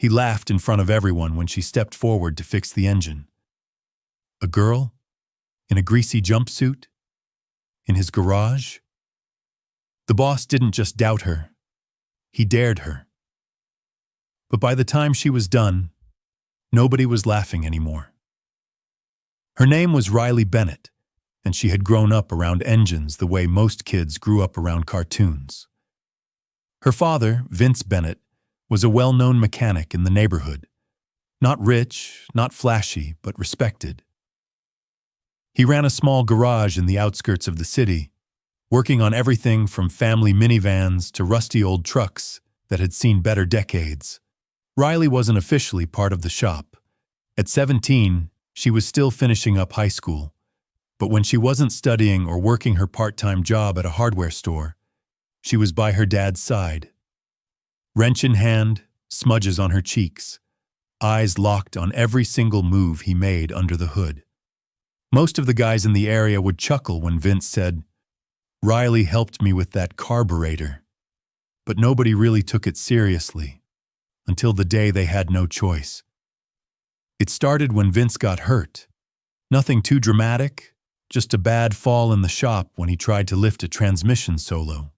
He laughed in front of everyone when she stepped forward to fix the engine. A girl? In a greasy jumpsuit? In his garage? The boss didn't just doubt her. He dared her. But by the time she was done, nobody was laughing anymore. Her name was Riley Bennett, and she had grown up around engines the way most kids grew up around cartoons. Her father, Vince Bennett, was a well-known mechanic in the neighborhood. Not rich, not flashy, but respected. He ran a small garage in the outskirts of the city, working on everything from family minivans to rusty old trucks that had seen better decades. Riley wasn't officially part of the shop. At 17, she was still finishing up high school, but when she wasn't studying or working her part-time job at a hardware store, she was by her dad's side. Wrench in hand, smudges on her cheeks, eyes locked on every single move he made under the hood. Most of the guys in the area would chuckle when Vince said, "Riley helped me with that carburetor," but nobody really took it seriously until the day they had no choice. It started when Vince got hurt. Nothing too dramatic, just a bad fall in the shop when he tried to lift a transmission solo.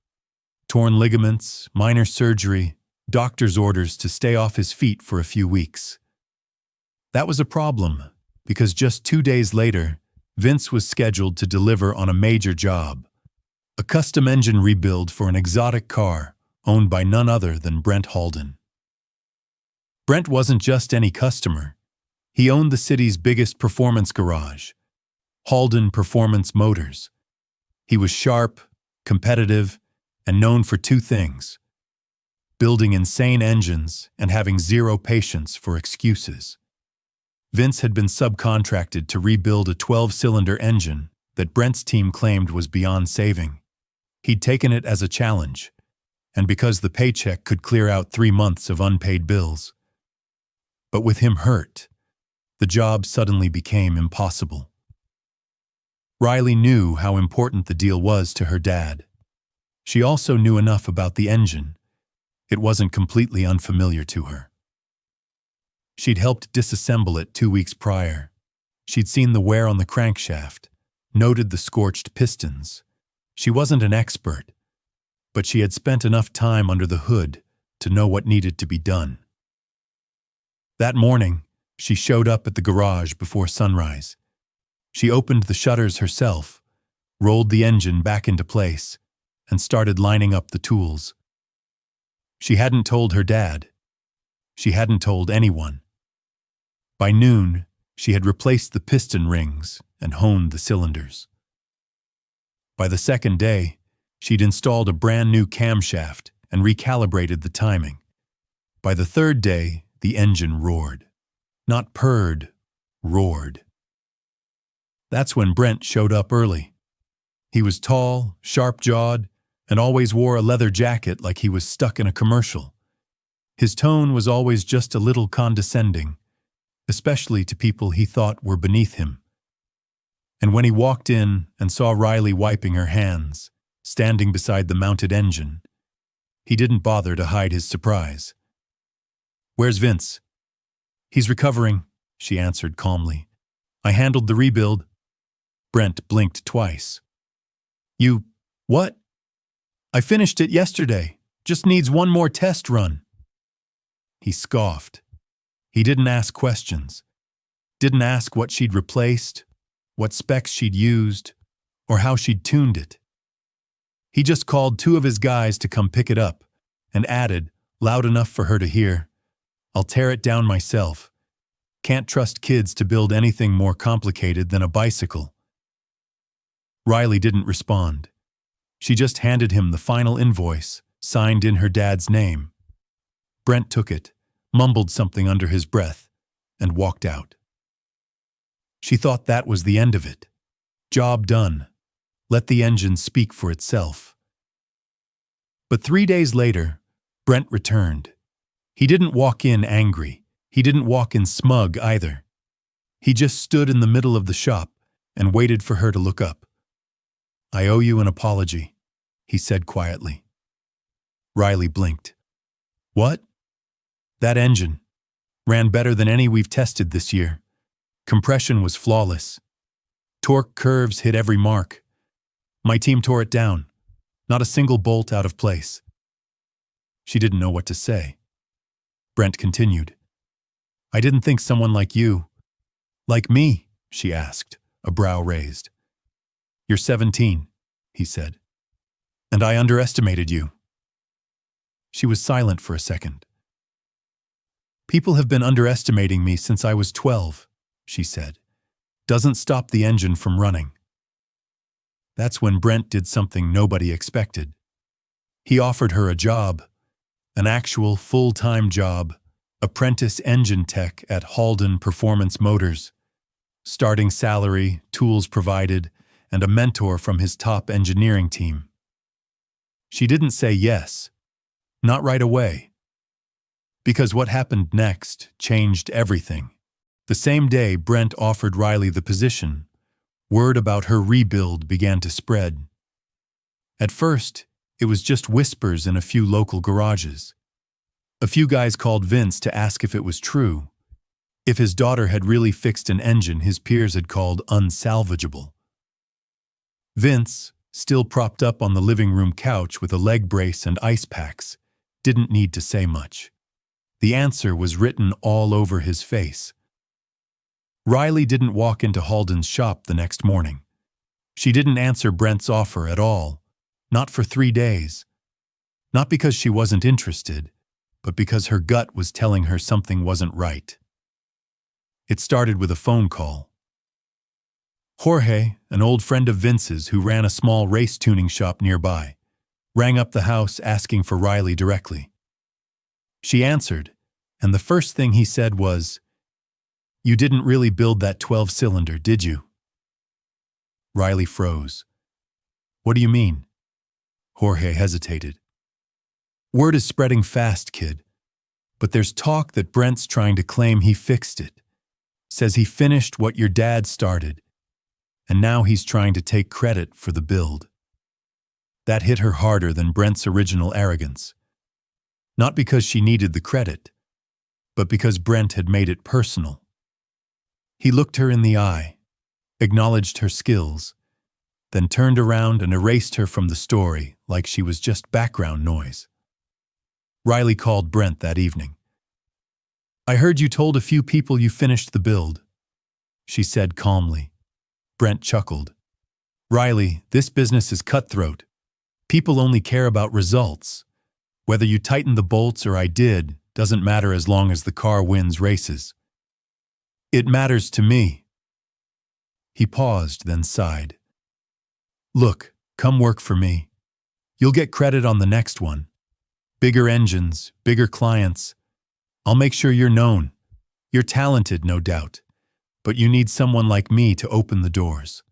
Torn ligaments, minor surgery, doctor's orders to stay off his feet for a few weeks. That was a problem, because just 2 days later, Vince was scheduled to deliver on a major job, a custom engine rebuild for an exotic car owned by none other than Brent Halden. Brent wasn't just any customer. He owned the city's biggest performance garage, Halden Performance Motors. He was sharp, competitive, and known for two things: building insane engines and having zero patience for excuses. Vince had been subcontracted to rebuild a 12-cylinder engine that Brent's team claimed was beyond saving. He'd taken it as a challenge, and because the paycheck could clear out 3 months of unpaid bills. But with him hurt, the job suddenly became impossible. Riley knew how important the deal was to her dad. She also knew enough about the engine. It wasn't completely unfamiliar to her. She'd helped disassemble it 2 weeks prior. She'd seen the wear on the crankshaft, noted the scorched pistons. She wasn't an expert, but she had spent enough time under the hood to know what needed to be done. That morning, she showed up at the garage before sunrise. She opened the shutters herself, rolled the engine back into place, and started lining up the tools. She hadn't told her dad. She hadn't told anyone. By noon, she had replaced the piston rings and honed the cylinders. By the second day, she'd installed a brand new camshaft and recalibrated the timing. By the third day, the engine roared. Not purred, roared. That's when Brent showed up early. He was tall, sharp-jawed, and always wore a leather jacket like he was stuck in a commercial. His tone was always just a little condescending, especially to people he thought were beneath him. And when he walked in and saw Riley wiping her hands, standing beside the mounted engine, he didn't bother to hide his surprise. "Where's Vince?" "He's recovering," she answered calmly. "I handled the rebuild." Brent blinked twice. "You, what?" "I finished it yesterday. Just needs one more test run." He scoffed. He didn't ask questions. Didn't ask what she'd replaced, what specs she'd used, or how she'd tuned it. He just called 2 of his guys to come pick it up and added, loud enough for her to hear, "I'll tear it down myself. Can't trust kids to build anything more complicated than a bicycle." Riley didn't respond. She just handed him the final invoice, signed in her dad's name. Brent took it, mumbled something under his breath, and walked out. She thought that was the end of it. Job done. Let the engine speak for itself. But 3 days later, Brent returned. He didn't walk in angry. He didn't walk in smug either. He just stood in the middle of the shop and waited for her to look up. "I owe you an apology," he said quietly. Riley blinked. "What?" "That engine. Ran better than any we've tested this year. Compression was flawless. Torque curves hit every mark. My team tore it down. Not a single bolt out of place. She didn't know what to say. Brent continued. I didn't think someone like you. Like me, she asked, a brow raised. You're 17, he said. And I underestimated you. She was silent for a second. People have been underestimating me since I was 12, she said. Doesn't stop the engine from running. That's when Brent did something nobody expected. He offered her a job, an actual full-time job, apprentice engine tech at Halden Performance Motors. Starting salary, tools provided, and a mentor from his top engineering team. She didn't say yes, not right away. Because what happened next changed everything. The same day Brent offered Riley the position, word about her rebuild began to spread. At first, it was just whispers in a few local garages. A few guys called Vince to ask if it was true, if his daughter had really fixed an engine his peers had called unsalvageable. Vince, still propped up on the living room couch with a leg brace and ice packs, didn't need to say much. The answer was written all over his face. Riley didn't walk into Halden's shop the next morning. She didn't answer Brent's offer at all, not for 3 days. Not because she wasn't interested, but because her gut was telling her something wasn't right. It started with a phone call. Jorge, an old friend of Vince's who ran a small race tuning shop nearby, rang up the house asking for Riley directly. She answered, and the first thing he said was, "You didn't really build that 12-cylinder, did you?" Riley froze. "What do you mean?" Jorge hesitated. "Word is spreading fast, kid. But there's talk that Brent's trying to claim he fixed it. Says he finished what your dad started, and now he's trying to take credit for the build." That hit her harder than Brent's original arrogance. Not because she needed the credit, but because Brent had made it personal. He looked her in the eye, acknowledged her skills, then turned around and erased her from the story like she was just background noise. Riley called Brent that evening. "I heard you told a few people you finished the build," she said calmly. Brent chuckled. "Riley, this business is cutthroat. People only care about results. Whether you tighten the bolts or I did doesn't matter as long as the car wins races. It matters to me." He paused, then sighed. "Look, come work for me. You'll get credit on the next one. Bigger engines, bigger clients. I'll make sure you're known. You're talented, no doubt, but you need someone like me to open the doors."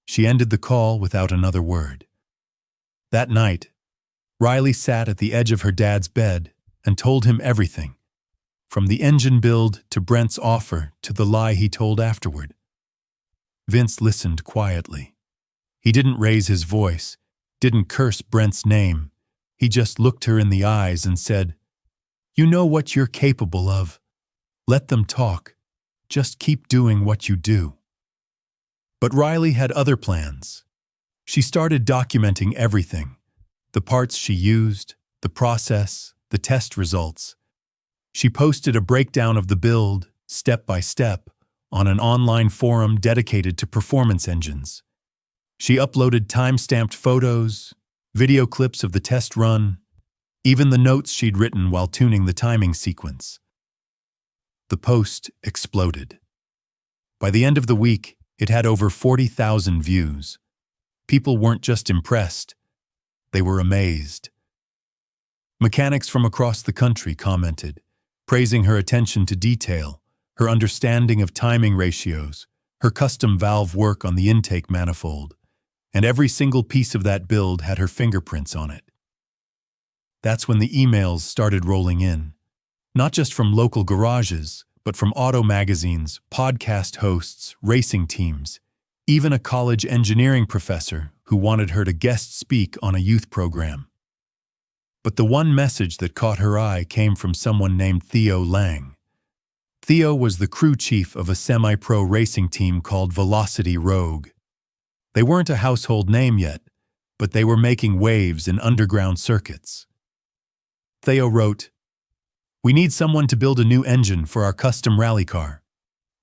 She ended the call without another word. That night, Riley sat at the edge of her dad's bed and told him everything, from the engine build to Brent's offer to the lie he told afterward. Vince listened quietly. He didn't raise his voice, didn't curse Brent's name. He just looked her in the eyes and said, "You know what you're capable of. Let them talk. Just keep doing what you do." But Riley had other plans. She started documenting everything, the parts she used, the process, the test results. She posted a breakdown of the build, step by step, on an online forum dedicated to performance engines. She uploaded time-stamped photos, video clips of the test run, even the notes she'd written while tuning the timing sequence. The post exploded. By the end of the week, it had over 40,000 views. People weren't just impressed, they were amazed. Mechanics from across the country commented, praising her attention to detail, her understanding of timing ratios, her custom valve work on the intake manifold, and every single piece of that build had her fingerprints on it. That's when the emails started rolling in, not just from local garages, but from auto magazines, podcast hosts, racing teams, even a college engineering professor who wanted her to guest speak on a youth program. But the one message that caught her eye came from someone named Theo Lang. Theo was the crew chief of a semi-pro racing team called Velocity Rogue. They weren't a household name yet, but they were making waves in underground circuits. Theo wrote, "We need someone to build a new engine for our custom rally car.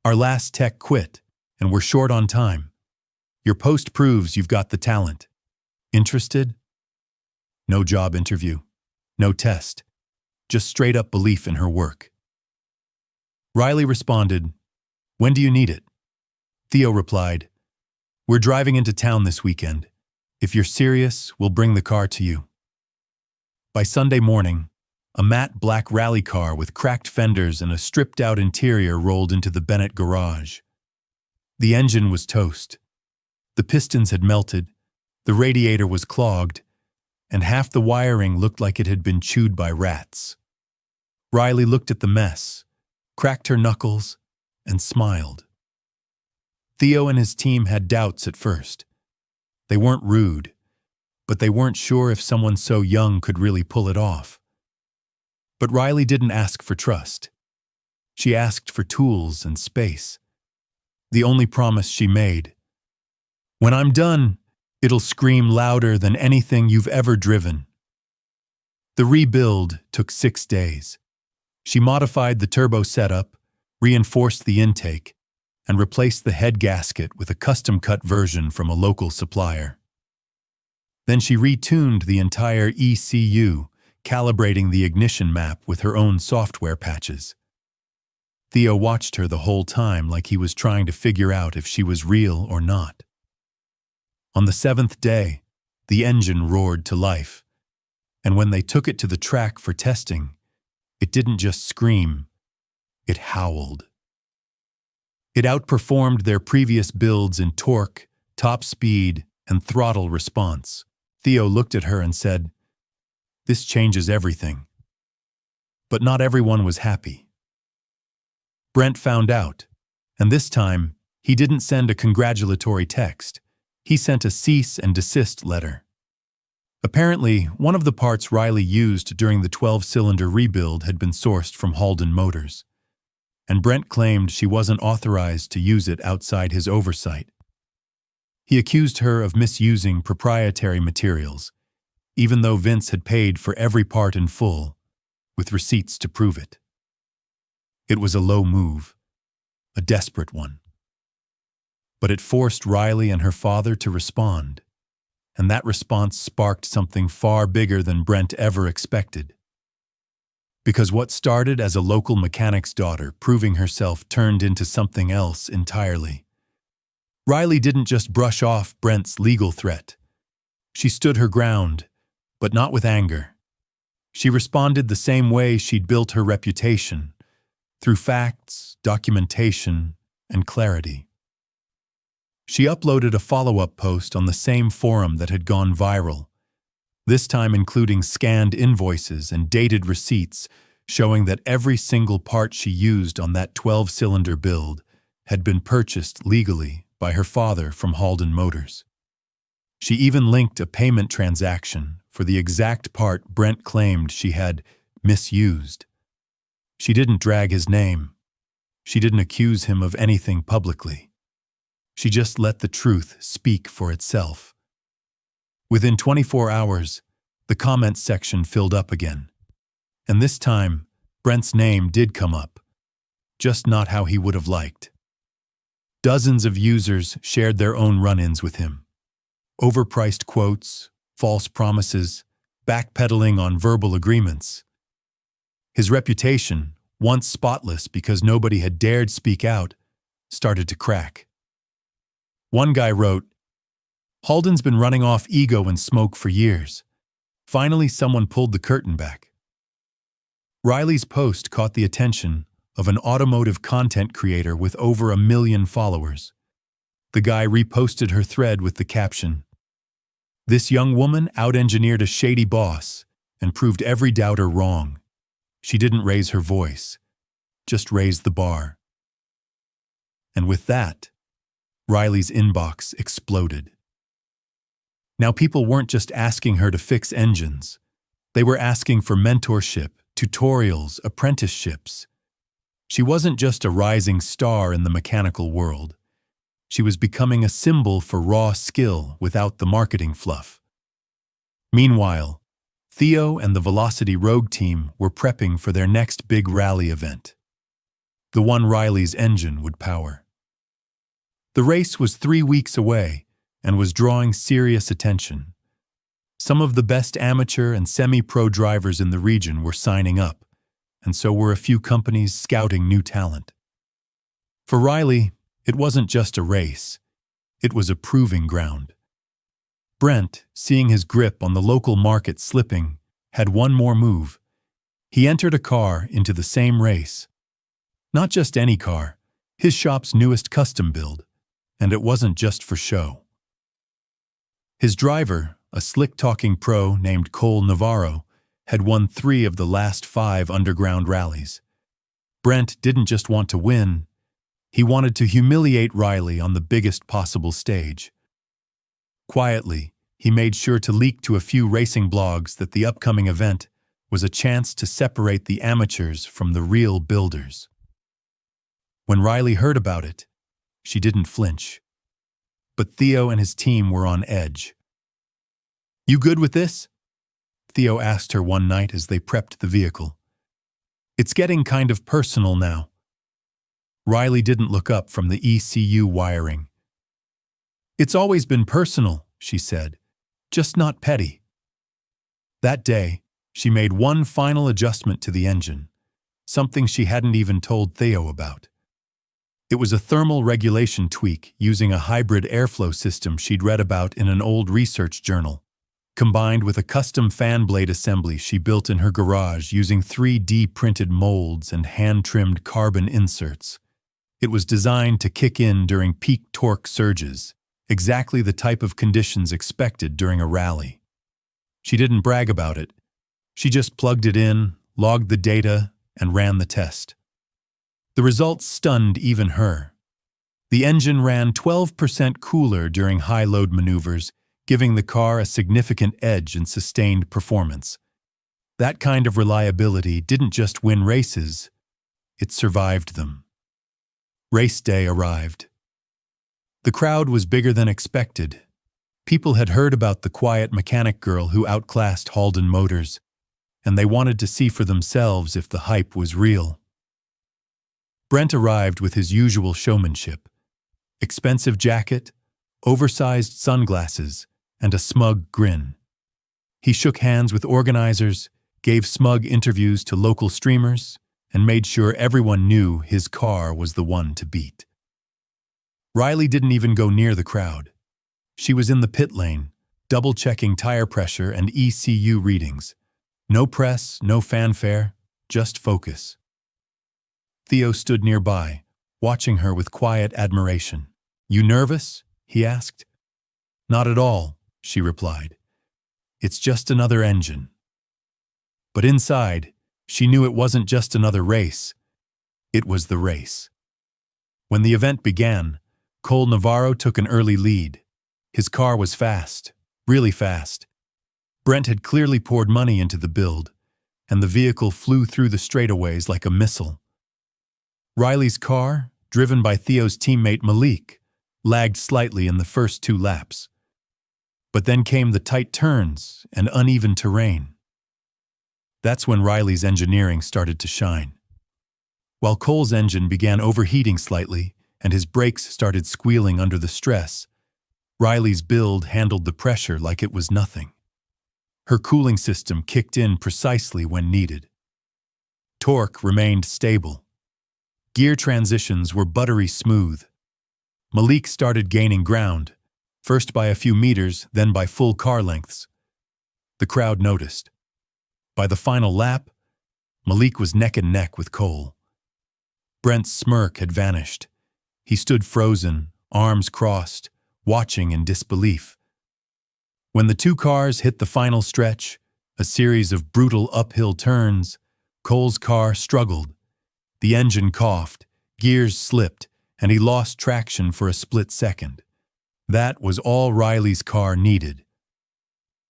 Our last tech quit, and we're short on time. Your post proves you've got the talent. Interested?" No job interview, no test, just straight-up belief in her work. Riley responded, "When do you need it?" Theo replied, "We're driving into town this weekend. If you're serious, we'll bring the car to you." By Sunday morning, a matte black rally car with cracked fenders and a stripped-out interior rolled into the Bennett garage. The engine was toast. The pistons had melted, the radiator was clogged, and half the wiring looked like it had been chewed by rats. Riley looked at the mess, cracked her knuckles, and smiled. Theo and his team had doubts at first. They weren't rude, but they weren't sure if someone so young could really pull it off. But Riley didn't ask for trust. She asked for tools and space. The only promise she made: "When I'm done, it'll scream louder than anything you've ever driven." The rebuild took 6 days. She modified the turbo setup, reinforced the intake, and replaced the head gasket with a custom-cut version from a local supplier. Then she retuned the entire ECU, calibrating the ignition map with her own software patches. Theo watched her the whole time like he was trying to figure out if she was real or not. On the 7th day, the engine roared to life, and when they took it to the track for testing, it didn't just scream, it howled. It outperformed their previous builds in torque, top speed, and throttle response. Theo looked at her and said, "This changes everything." But not everyone was happy. Brent found out, and this time, he didn't send a congratulatory text. He sent a cease and desist letter. Apparently, one of the parts Riley used during the 12-cylinder rebuild had been sourced from Halden Motors, and Brent claimed she wasn't authorized to use it outside his oversight. He accused her of misusing proprietary materials, even though Vince had paid for every part in full, with receipts to prove it. It was a low move, a desperate one. But it forced Riley and her father to respond, and that response sparked something far bigger than Brent ever expected. Because what started as a local mechanic's daughter proving herself turned into something else entirely. Riley didn't just brush off Brent's legal threat. She stood her ground, but not with anger. She responded the same way she'd built her reputation, through facts, documentation, and clarity. She uploaded a follow-up post on the same forum that had gone viral, this time including scanned invoices and dated receipts showing that every single part she used on that 12-cylinder build had been purchased legally by her father from Halden Motors. She even linked a payment transaction for the exact part Brent claimed she had misused. She didn't drag his name. She didn't accuse him of anything publicly. She just let the truth speak for itself. Within 24 hours, the comments section filled up again. And this time, Brent's name did come up, just not how he would have liked. Dozens of users shared their own run-ins with him. Overpriced quotes, false promises, backpedaling on verbal agreements. His reputation, once spotless because nobody had dared speak out, started to crack. One guy wrote, "Halden's been running off ego and smoke for years. Finally, someone pulled the curtain back." Riley's post caught the attention of an automotive content creator with over 1 million followers. The guy reposted her thread with the caption, "This young woman out-engineered a shady boss and proved every doubter wrong. She didn't raise her voice, just raised the bar." And with that, Riley's inbox exploded. Now people weren't just asking her to fix engines. They were asking for mentorship, tutorials, apprenticeships. She wasn't just a rising star in the mechanical world. She was becoming a symbol for raw skill without the marketing fluff. Meanwhile, Theo and the Velocity Rogue team were prepping for their next big rally event, the one Riley's engine would power. The race was 3 weeks away and was drawing serious attention. Some of the best amateur and semi-pro drivers in the region were signing up, and so were a few companies scouting new talent. For Riley, it wasn't just a race, it was a proving ground. Brent, seeing his grip on the local market slipping, had one more move. He entered a car into the same race. Not just any car, his shop's newest custom build, and it wasn't just for show. His driver, a slick-talking pro named Cole Navarro, had won 3 of the last 5 underground rallies. Brent didn't just want to win, he wanted to humiliate Riley on the biggest possible stage. Quietly, he made sure to leak to a few racing blogs that the upcoming event was a chance to separate the amateurs from the real builders. When Riley heard about it, she didn't flinch. But Theo and his team were on edge. "You good with this?" Theo asked her one night as they prepped the vehicle. "It's getting kind of personal now." Riley didn't look up from the ECU wiring. "It's always been personal," she said, "just not petty." That day, she made one final adjustment to the engine, something she hadn't even told Theo about. It was a thermal regulation tweak using a hybrid airflow system she'd read about in an old research journal, combined with a custom fan blade assembly she built in her garage using 3D printed molds and hand-trimmed carbon inserts. It was designed to kick in during peak torque surges, exactly the type of conditions expected during a rally. She didn't brag about it. She just plugged it in, logged the data, and ran the test. The results stunned even her. The engine ran 12% cooler during high-load maneuvers, giving the car a significant edge in sustained performance. That kind of reliability didn't just win races, it survived them. Race day arrived. The crowd was bigger than expected. People had heard about the quiet mechanic girl who outclassed Halden Motors, and they wanted to see for themselves if the hype was real. Brent arrived with his usual showmanship: expensive jacket, oversized sunglasses, and a smug grin. He shook hands with organizers, gave smug interviews to local streamers, and made sure everyone knew his car was the one to beat. Riley didn't even go near the crowd. She was in the pit lane, double-checking tire pressure and ECU readings. No press, no fanfare, just focus. Theo stood nearby, watching her with quiet admiration. "You nervous?" he asked. "Not at all," she replied. "It's just another engine." But inside, she knew it wasn't just another race. It was the race. When the event began, Cole Navarro took an early lead. His car was fast, really fast. Brent had clearly poured money into the build, and the vehicle flew through the straightaways like a missile. Riley's car, driven by Theo's teammate Malik, lagged slightly in the first 2 laps. But then came the tight turns and uneven terrain. That's when Riley's engineering started to shine. While Cole's engine began overheating slightly and his brakes started squealing under the stress, Riley's build handled the pressure like it was nothing. Her cooling system kicked in precisely when needed. Torque remained stable. Gear transitions were buttery smooth. Malik started gaining ground, first by a few meters, then by full car lengths. The crowd noticed. By the final lap, Malik was neck and neck with Cole. Brent's smirk had vanished. He stood frozen, arms crossed, watching in disbelief. When the 2 cars hit the final stretch, a series of brutal uphill turns, Cole's car struggled. The engine coughed, gears slipped, and he lost traction for a split second. That was all Riley's car needed.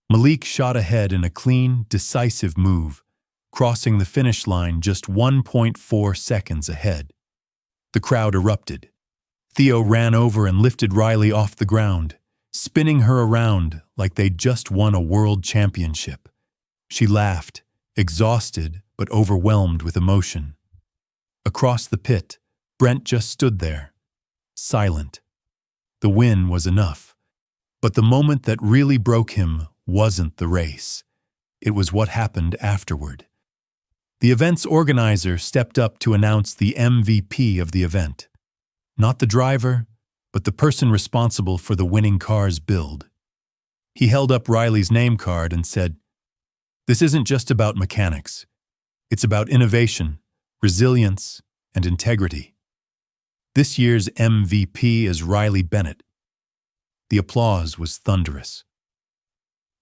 Malik shot ahead in a clean, decisive move, crossing the finish line just 1.4 seconds ahead. The crowd erupted. Theo ran over and lifted Riley off the ground, spinning her around like they'd just won a world championship. She laughed, exhausted but overwhelmed with emotion. Across the pit, Brent just stood there, silent. The win was enough. But the moment that really broke him wasn't the race. It was what happened afterward. The event's organizer stepped up to announce the MVP of the event. Not the driver, but the person responsible for the winning car's build. He held up Riley's name card and said, "This isn't just about mechanics. It's about innovation, resilience, and integrity. This year's MVP is Riley Bennett." The applause was thunderous.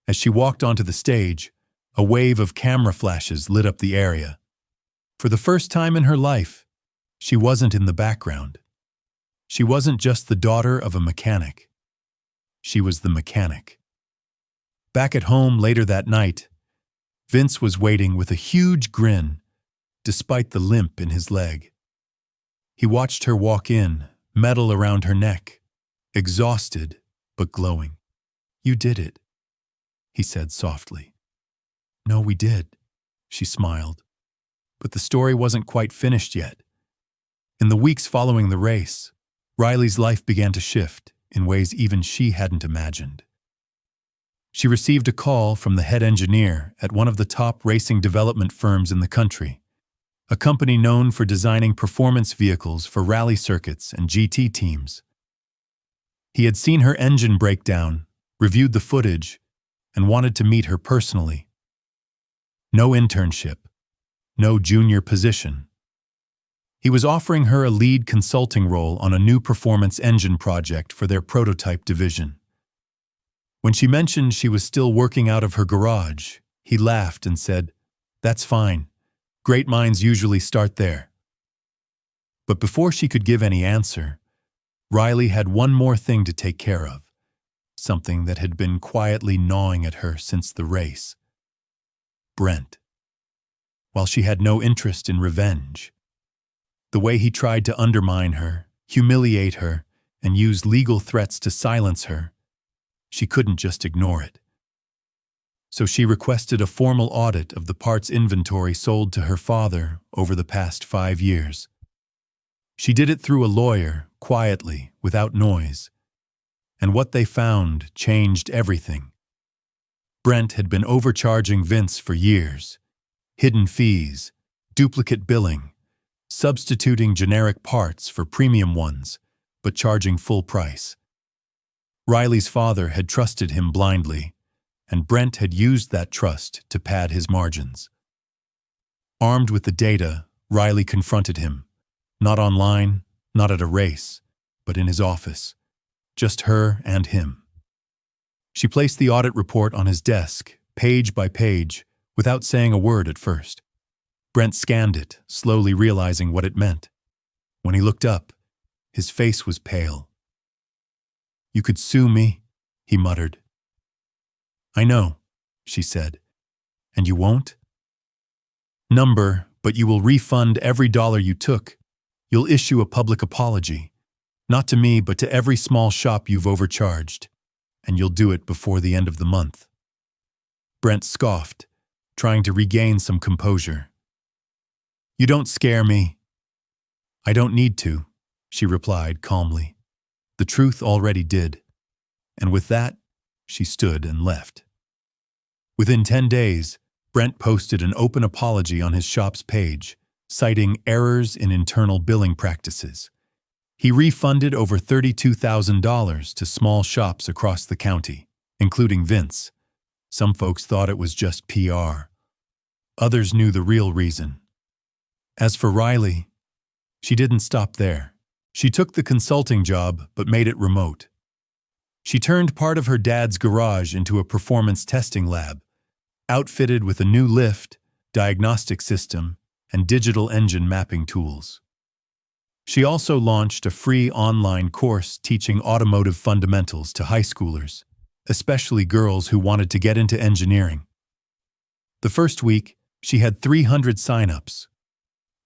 As she walked onto the stage, a wave of camera flashes lit up the area. For the first time in her life, she wasn't in the background. She wasn't just the daughter of a mechanic. She was the mechanic. Back at home later that night, Vince was waiting with a huge grin, despite the limp in his leg. He watched her walk in, medal around her neck, exhausted but glowing. "You did it," he said softly. "No, we did," she smiled. But the story wasn't quite finished yet. In the weeks following the race, Riley's life began to shift in ways even she hadn't imagined. She received a call from the head engineer at one of the top racing development firms in the country, a company known for designing performance vehicles for rally circuits and GT teams. He had seen her engine break down, reviewed the footage, and wanted to meet her personally. No internship, no junior position. He was offering her a lead consulting role on a new performance engine project for their prototype division. When she mentioned she was still working out of her garage, he laughed and said, "That's fine. Great minds usually start there." But before she could give any answer, Riley had one more thing to take care of, something that had been quietly gnawing at her since the race. Brent. While she had no interest in revenge, the way he tried to undermine her, humiliate her, and use legal threats to silence her, she couldn't just ignore it. So she requested a formal audit of the parts inventory sold to her father over the past 5 years. She did it through a lawyer, quietly, without noise. And what they found changed everything. Brent had been overcharging Vince for years. Hidden fees, duplicate billing, substituting generic parts for premium ones, but charging full price. Riley's father had trusted him blindly, and Brent had used that trust to pad his margins. Armed with the data, Riley confronted him, not online, not at a race, but in his office, just her and him. She placed the audit report on his desk, page by page, without saying a word at first. Brent scanned it, slowly realizing what it meant. When he looked up, his face was pale. "You could sue me," he muttered. "I know," she said. "And you won't?" "Number, but you will refund every dollar you took. You'll issue a public apology. Not to me, but to every small shop you've overcharged. And you'll do it before the end of the month." Brent scoffed, trying to regain some composure. "You don't scare me." "I don't need to," she replied calmly. The truth already did. And with that, she stood and left. Within 10 days, Brent posted an open apology on his shop's page, citing errors in internal billing practices. He refunded over $32,000 to small shops across the county, including Vince. Some folks thought it was just PR. Others knew the real reason. As for Riley, she didn't stop there. She took the consulting job but made it remote. She turned part of her dad's garage into a performance testing lab, outfitted with a new lift, diagnostic system, and digital engine mapping tools. She also launched a free online course teaching automotive fundamentals to high schoolers, especially girls who wanted to get into engineering. The first week, she had 300 sign-ups.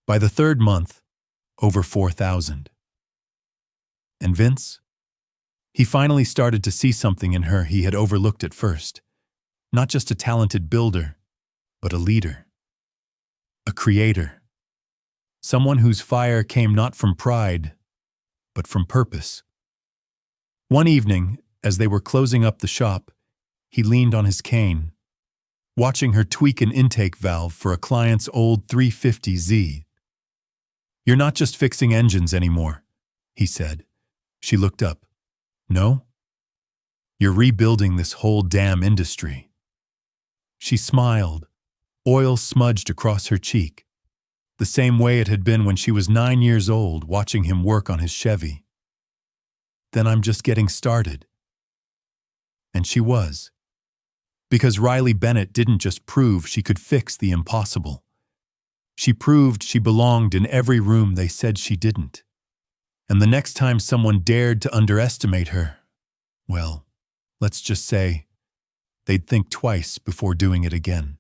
By the third month, over 4,000. And Vince? He finally started to see something in her he had overlooked at first. Not just a talented builder, but a leader. A creator. Someone whose fire came not from pride, but from purpose. One evening, as they were closing up the shop, he leaned on his cane, watching her tweak an intake valve for a client's old 350Z. "You're not just fixing engines anymore," he said. She looked up. "No? You're rebuilding this whole damn industry." She smiled, oil smudged across her cheek, the same way it had been when she was 9 years old watching him work on his Chevy. "Then I'm just getting started." And she was. Because Riley Bennett didn't just prove she could fix the impossible. She proved she belonged in every room they said she didn't. And the next time someone dared to underestimate her, well, let's just say, they'd think twice before doing it again.